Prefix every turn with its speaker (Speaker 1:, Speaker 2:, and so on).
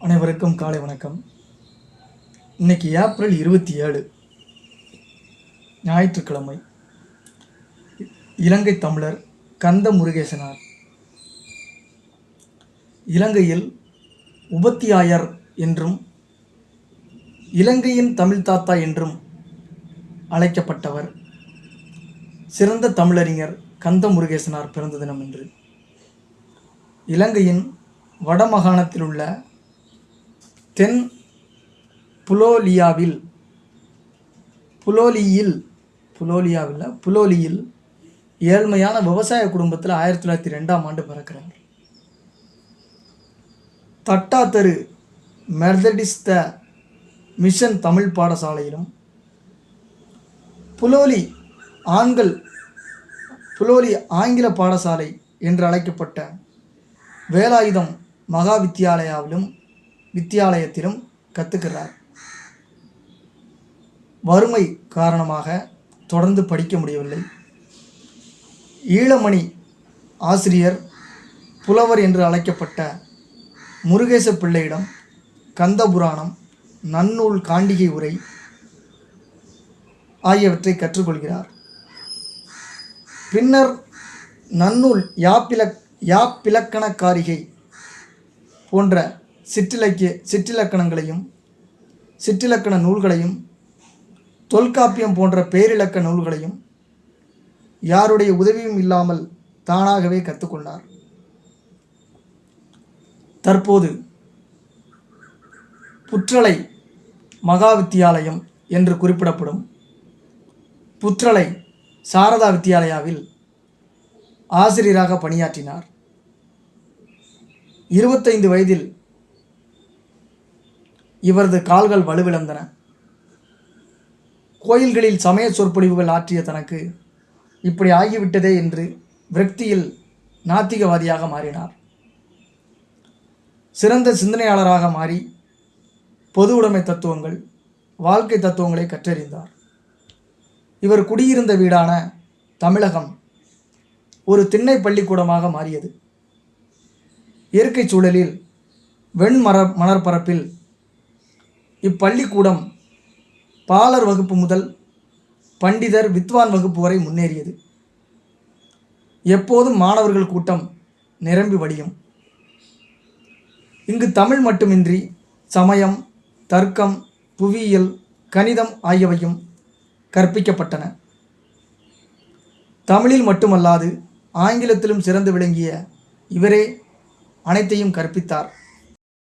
Speaker 1: அனைவருக்கும் காலை வணக்கம். இன்னைக்கு ஏப்ரல் 27 ஞாயிற்றுக்கிழமை. இலங்கை தமிழர் கந்த முருகேசனார் இலங்கையில் உபத்தியாயர் என்றும் இலங்கையின் தமிழ் தாத்தா என்றும் அழைக்கப்பட்டவர். சிறந்த தமிழறிஞர் கந்த முருகேசனார் பிறந்த தினம் என்று இலங்கையின் வடமாகாணத்தில் உள்ள தென் புலோலியில் ஏழ்மையான விவசாய குடும்பத்தில் 1902 பிறக்கிறார். தட்டாத்தரு மெர்தடிஸ்த மிஷன் தமிழ் பாடசாலையிலும் புலோலி ஆங்கில பாடசாலை என்று அழைக்கப்பட்ட வேலாயுதம் மகா வித்தியாலயத்திலும் கற்றுக்கிறார். வறுமை காரணமாக தொடர்ந்து படிக்க முடியவில்லை. ஈழமணி ஆசிரியர் புலவர் என்று அழைக்கப்பட்ட முருகேச பிள்ளையிடம் கந்தபுராணம், நன்னூல், காண்டிகை உரை ஆகியவற்றை கற்றுக்கொள்கிறார். பின்னர் நன்னூல், யாப்பிலக்கணக்காரிகை போன்ற சிற்றிலக்கணங்களையும் சிற்றிலக்கண நூல்களையும் தொல்காப்பியம் போன்ற பேரிலக்க நூல்களையும் யாருடைய உதவியும் இல்லாமல் தானாகவே கற்றுக்கொண்டார். தற்போது புற்றளை மகா வித்தியாலயம் என்று குறிப்பிடப்படும் புற்றளை சாரதா வித்தியாலயாவில் ஆசிரியராக பணியாற்றினார். 25 வயதில் இவரது கால்கள் வலுவிழந்தன. கோயில்களில் சமய சொற்பொழிவுகள் ஆற்றிய தனக்கு இப்படி ஆகிவிட்டதே என்று விரக்தியில் நாத்திகவாதியாக மாறினார். சிறந்த சிந்தனையாளராக மாறி பொது உடைமை தத்துவங்கள், வாழ்க்கை தத்துவங்களை கற்றறிந்தார். இவர் குடியிருந்த வீடான தமிழகம் ஒரு திண்ணை பள்ளிக்கூடமாக மாறியது. இயற்கை சூழலில் மணற்பரப்பில் இப்பள்ளிக்கூடம் பாலர் வகுப்பு முதல் பண்டிதர், வித்வான் வகுப்பு வரை முன்னேறியது. எப்போதும் மாணவர்கள் கூட்டம் நிரம்பி வடியும். இங்கு தமிழ் மட்டுமின்றி சமயம், தர்க்கம், புவியியல், கணிதம் ஆகியவையும் கற்பிக்கப்பட்டன. தமிழில் மட்டுமல்லாது ஆங்கிலத்திலும் சிறந்து விளங்கிய இவரே அனைத்தையும் கற்பித்தார்.